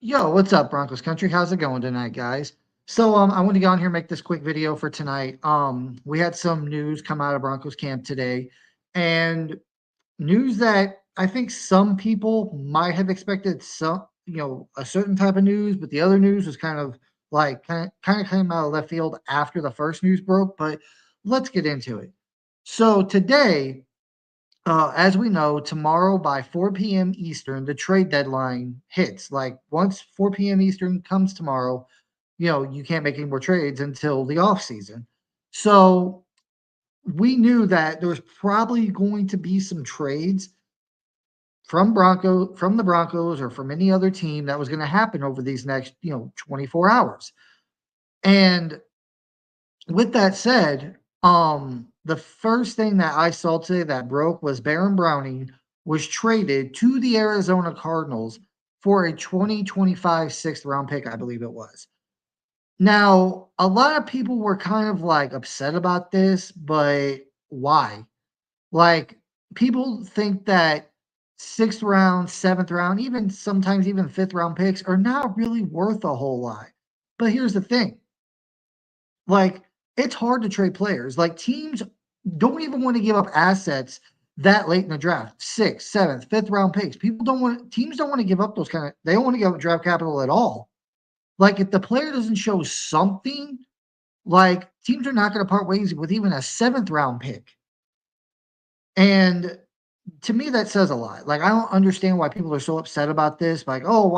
Yo, what's up, Broncos country? How's it going tonight, guys? I want to go on here and make this quick video for tonight. We had some news come out of Broncos camp today, and news that I think some people might have expected a certain type of news, but the other news was kind of kind of came out of left field after the first news broke. But let's get into it. So today, as we know, tomorrow by 4 p.m. Eastern, the trade deadline hits. Like once 4 p.m. Eastern comes tomorrow, you can't make any more trades until the off season. So we knew that there was probably going to be some trades from the Broncos or from any other team that was going to happen over these next, 24 hours. And with that said, the first thing that I saw today that broke was Baron Browning was traded to the Arizona Cardinals for a 2025 sixth round pick, I believe it was. Now, a lot of people were kind of like upset about this, but why? Like, people think that sixth round, seventh round, even sometimes even fifth round picks are not really worth a whole lot. But here's the thing, like, it's hard to trade players. Like, teams don't even want to give up assets that late in the draft. Sixth, seventh, fifth round picks. Teams don't want to give up those they don't want to give up draft capital at all. Like, if the player doesn't show something, like, teams are not going to part ways with even a seventh round pick. And to me, that says a lot. Like, I don't understand why people are so upset about this. Like, oh,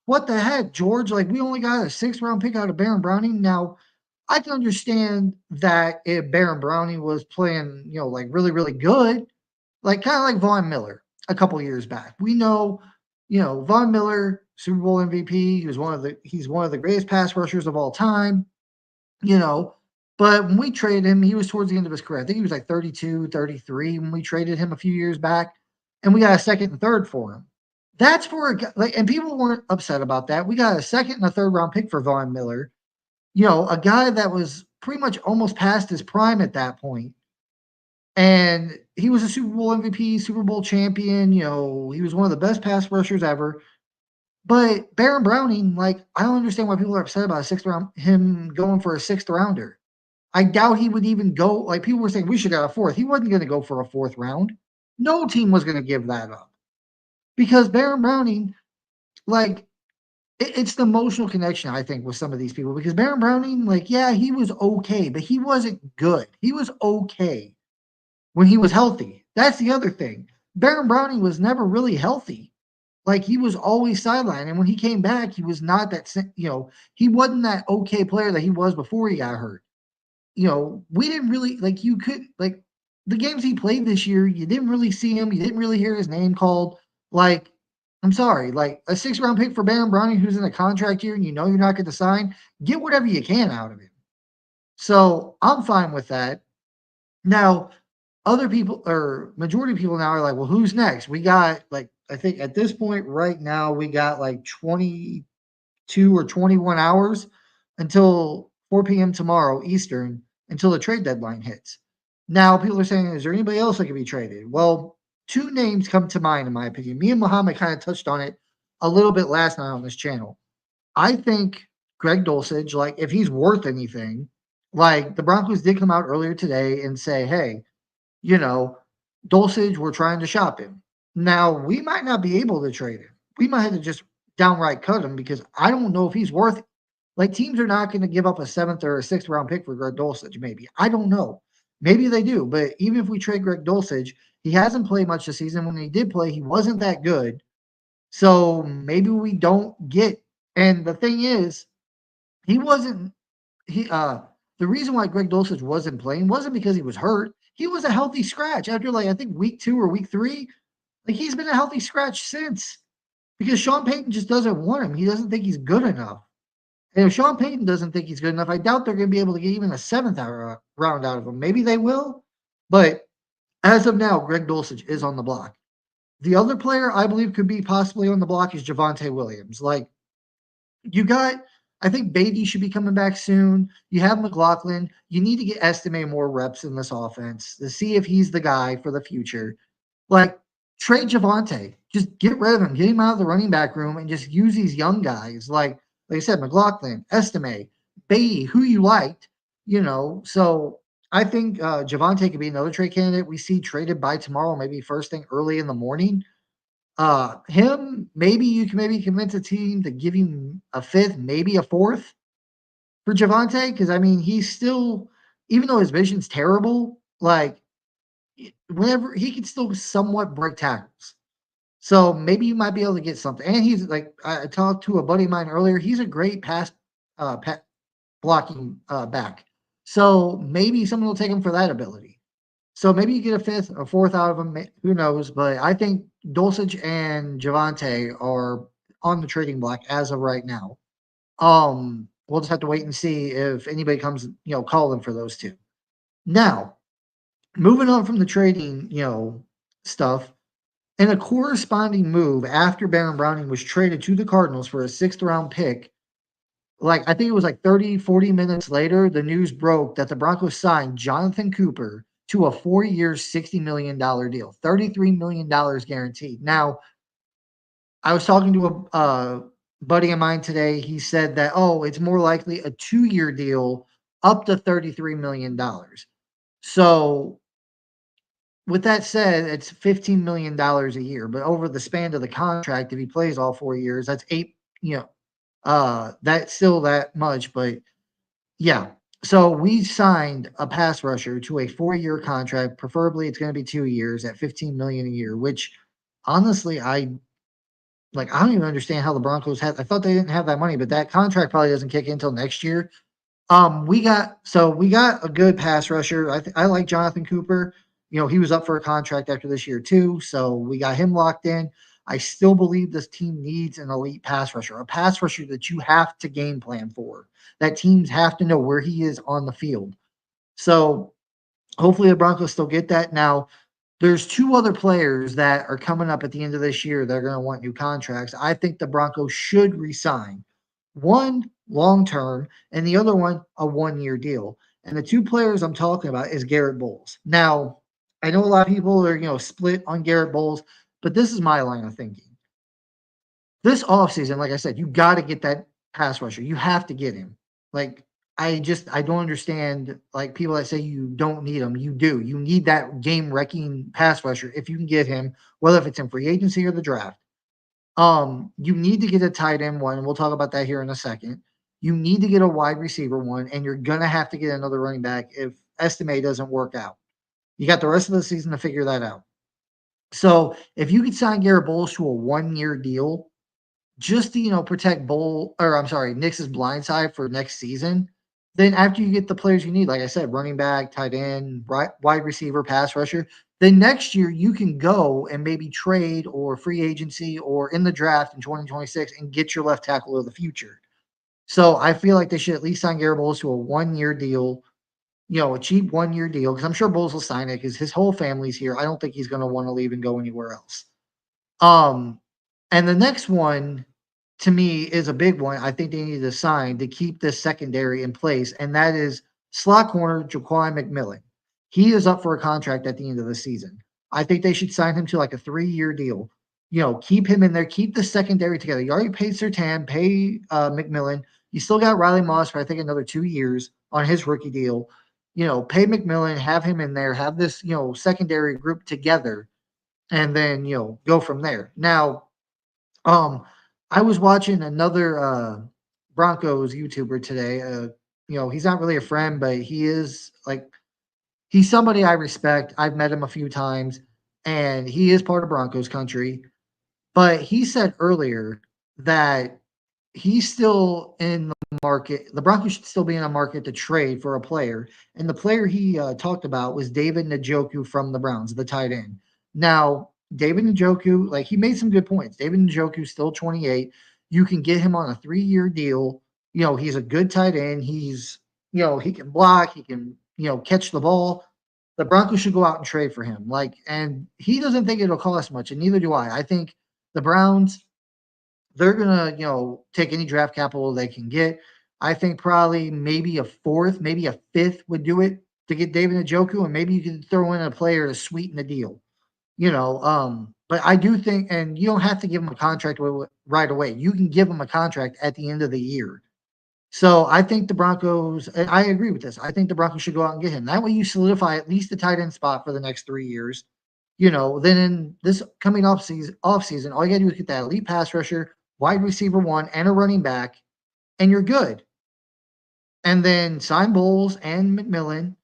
what the heck, George? Like, we only got a sixth round pick out of Baron Browning. Now, I can understand that if Baron Browning was playing, like really, really good, like kind of like Von Miller a couple years back. We know, Von Miller, Super Bowl MVP. He's one of the greatest pass rushers of all time. You know, but when we traded him, he was towards the end of his career. I think he was like 32, 33 when we traded him a few years back, and we got a second and third for him. That's for a guy, like, and people weren't upset about that. We got a second and a third round pick for Von Miller, a guy that was pretty much almost past his prime at that point. And he was a Super Bowl MVP, Super Bowl champion. He was one of the best pass rushers ever. But Baron Browning, like, I don't understand why people are upset about a sixth round, him going for a sixth rounder. I doubt he would even go. Like, people were saying we should have a fourth. He wasn't going to go for a fourth round. No team was going to give that up because Baron Browning, like, it's the emotional connection, I think, with some of these people because Baron Browning, like, yeah, he was okay, but he wasn't good. He was okay when he was healthy. That's the other thing. Baron Browning was never really healthy. Like, he was always sidelined. And when he came back, he was not that, he wasn't that okay player that he was before he got hurt. We didn't really, like, you could, like, the games he played this year, you didn't really see him. You didn't really hear his name called. Like, I'm sorry, like a sixth round pick for Baron Browning who's in a contract year and you're not going to sign, get whatever you can out of him. So I'm fine with that. Now, other people or majority of people now are like, well, who's next? We got, like, I think at this point right now, we got like 22 or 21 hours until 4 p.m. tomorrow Eastern until the trade deadline hits. Now, people are saying, is there anybody else that could be traded? Well, two names come to mind, in my opinion. Me and Muhammad kind of touched on it a little bit last night on this channel. I think Greg Dulcich, like, if he's worth anything, like, the Broncos did come out earlier today and say, hey, you know, Dulcich, we're trying to shop him. Now, we might not be able to trade him. We might have to just downright cut him because I don't know if he's worth it. Like, teams are not going to give up a seventh or a sixth round pick for Greg Dulcich, maybe. I don't know. Maybe they do. But even if we trade Greg Dulcich, he hasn't played much this season. When he did play, he wasn't that good. So maybe we don't get. And the thing is, he wasn't. He the reason why Greg Dulcich wasn't playing wasn't because he was hurt. He was a healthy scratch after, like, I think week 2 or week 3. Like, he's been a healthy scratch since because Sean Payton just doesn't want him. He doesn't think he's good enough. And if Sean Payton doesn't think he's good enough, I doubt they're going to be able to get even a seventh round out of him. Maybe they will, but as of now, Greg Dulcich is on the block. The other player I believe could be possibly on the block is Javonte Williams. Like, you got, I think Beatty should be coming back soon. You have McLaughlin. You need to get Estime more reps in this offense to see if he's the guy for the future. Like, trade Javante. Just get rid of him. Get him out of the running back room and just use these young guys like I said, McLaughlin, Estime, Beatty, who you liked, So I think Javante could be another trade candidate we see traded by tomorrow, maybe first thing early in the morning. Him, maybe you can maybe convince a team to give him a fifth, maybe a fourth for Javante, because I mean he's still, even though his vision's terrible, like whenever he can still somewhat break tackles. So maybe you might be able to get something. And he's like I talked to a buddy of mine earlier. He's a great pass blocking back. So maybe someone will take him for that ability. So maybe you get a fifth or fourth out of him. Who knows? But I think Dulcich and Javante are on the trading block as of right now. We'll just have to wait and see if anybody comes, calling for those two. Now, moving on from the trading, stuff, in a corresponding move after Baron Browning was traded to the Cardinals for a sixth round pick, like I think it was like 30, 40 minutes later, the news broke that the Broncos signed Jonathan Cooper to a 4 year, $60 million deal, $33 million guaranteed. Now, I was talking to a buddy of mine today. He said that, oh, it's more likely a 2 year deal up to $33 million. So with that said, it's $15 million a year. But over the span of the contract, if he plays all 4 years, that's eight, that's still that much. But yeah. So we signed a pass rusher to a 4 year contract. Preferably it's going to be 2 years at 15 million a year, which honestly, I don't even understand how the Broncos had. I thought they didn't have that money, but that contract probably doesn't kick in until next year. We got a good pass rusher. I like Jonathan Cooper. He was up for a contract after this year too, so we got him locked in. I still believe this team needs an elite pass rusher, a pass rusher that you have to game plan for. That teams have to know where he is on the field. So hopefully the Broncos still get that. Now, there's two other players that are coming up at the end of this year that are going to want new contracts. I think the Broncos should resign. One long term, and the other one a 1 year deal. And the two players I'm talking about is Garrett Bowles. Now, I know a lot of people are split on Garrett Bowles, but this is my line of thinking. This offseason, like I said, you got to get that pass rusher. You have to get him. Like I don't understand like people that say you don't need him. You do. You need that game wrecking pass rusher if you can get him, whether if it's in free agency or the draft. You need to get a tight end one, and we'll talk about that here in a second. You need to get a wide receiver one, and you're gonna have to get another running back if Estime doesn't work out. You got the rest of the season to figure that out. So if you could sign Garrett Bowles to a 1 year deal, just to protect Nick's blind side for next season. Then after you get the players you need, like I said, running back, tight end, wide receiver, pass rusher, then next year you can go and maybe trade or free agency or in the draft in 2026 and get your left tackle of the future. So I feel like they should at least sign Garrett Bowles to a 1 year deal, a cheap 1 year deal, because I'm sure Bowles will sign it because his whole family's here. I don't think he's going to want to leave and go anywhere else. Um, and the next one to me is a big one. I think they need to sign to keep this secondary in place, and that is slot corner Jaquan McMillan. He is up for a contract at the end of the season. I think they should sign him to like a 3 year deal. Keep him in there, keep the secondary together. You already paid Sertan, pay McMillan. You still got Riley Moss for I think another 2 years on his rookie deal. Pay McMillan, have him in there, have this secondary group together, and then go from there. Now, um, I was watching another Broncos YouTuber today. He's not really a friend, but he is he's somebody I respect. I've met him a few times, and he is part of Broncos country. But he said earlier that he's still in the market. The Broncos should still be in a market to trade for a player. And the player he talked about was David Njoku from the Browns, the tight end. Now, David Njoku, like he made some good points. David Njoku still 28. You can get him on a 3 year deal. He's a good tight end. He can block, he can, catch the ball. The Broncos should go out and trade for him. And he doesn't think it'll cost much, and neither do I. I think the Browns, they're gonna, take any draft capital they can get. I think probably maybe a fourth, maybe a fifth would do it to get David Njoku, and maybe you can throw in a player to sweeten the deal. You know, um, But I do think, and you don't have to give him a contract right away. You can give him a contract at the end of the year. So I think the Broncos, and I agree with this. I think the Broncos should go out and get him. That way you solidify at least the tight end spot for the next 3 years. Then in this coming off season, all you gotta do is get that elite pass rusher, wide receiver one, and a running back, and you're good. And then sign Bowles and McMillan,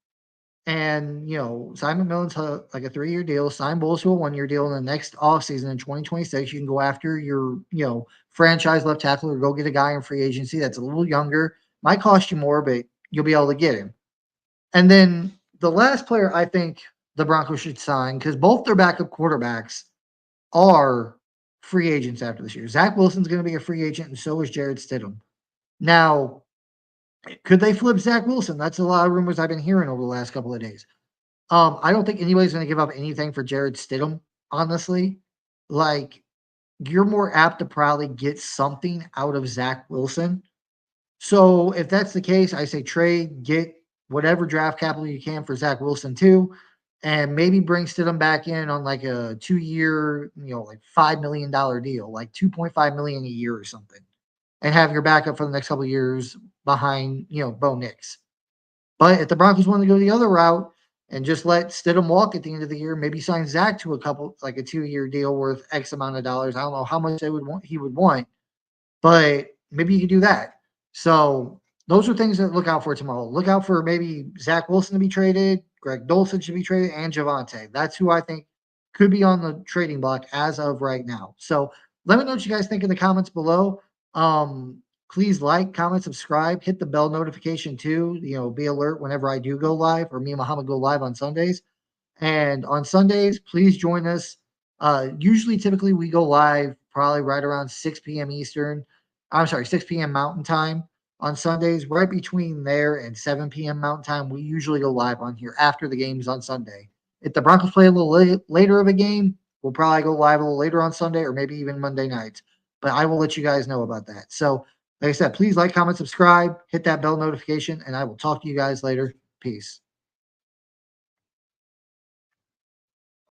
and sign McMillan to like a 3-year deal, sign Bowles to a 1-year deal. In the next offseason in 2026, you can go after your franchise left tackle or go get a guy in free agency that's a little younger. Might cost you more, but you'll be able to get him. And then the last player I think the Broncos should sign, because both their backup quarterbacks are free agents after this year. Zach Wilson's going to be a free agent, and so is Jared Stidham. Now, could they flip Zach Wilson? That's a lot of rumors I've been hearing over the last couple of days. I don't think anybody's going to give up anything for Jared Stidham, honestly. Like, you're more apt to probably get something out of Zach Wilson. So if that's the case, I say trade, get whatever draft capital you can for Zach Wilson too, and maybe bring Stidham back in on like a 2-year, like $5 million deal, like 2.5 million a year or something, and have your backup for the next couple of years behind, Bo Nix. But if the Broncos want to go the other route and just let Stidham walk at the end of the year, maybe sign Zach to like a 2-year deal worth X amount of dollars. I don't know how much he would want, but maybe you could do that. So those are things that look out for tomorrow. Look out for maybe Zach Wilson to be traded, Greg Dolson should be traded, and Javante. That's who I think could be on the trading block as of right now. So let me know what you guys think in the comments below. Please like, comment, subscribe, hit the bell notification too. Be alert whenever I do go live, or me and Muhammad go live on Sundays. And on Sundays, please join us. Typically, we go live probably right around 6 p.m. Eastern. I'm sorry, 6 p.m. Mountain Time on Sundays. Right between there and 7 p.m. Mountain Time, we usually go live on here after the games on Sunday. If the Broncos play a little later of a game, we'll probably go live a little later on Sunday or maybe even Monday nights. But I will let you guys know about that. So, like I said, please like, comment, subscribe, hit that bell notification, and I will talk to you guys later. Peace.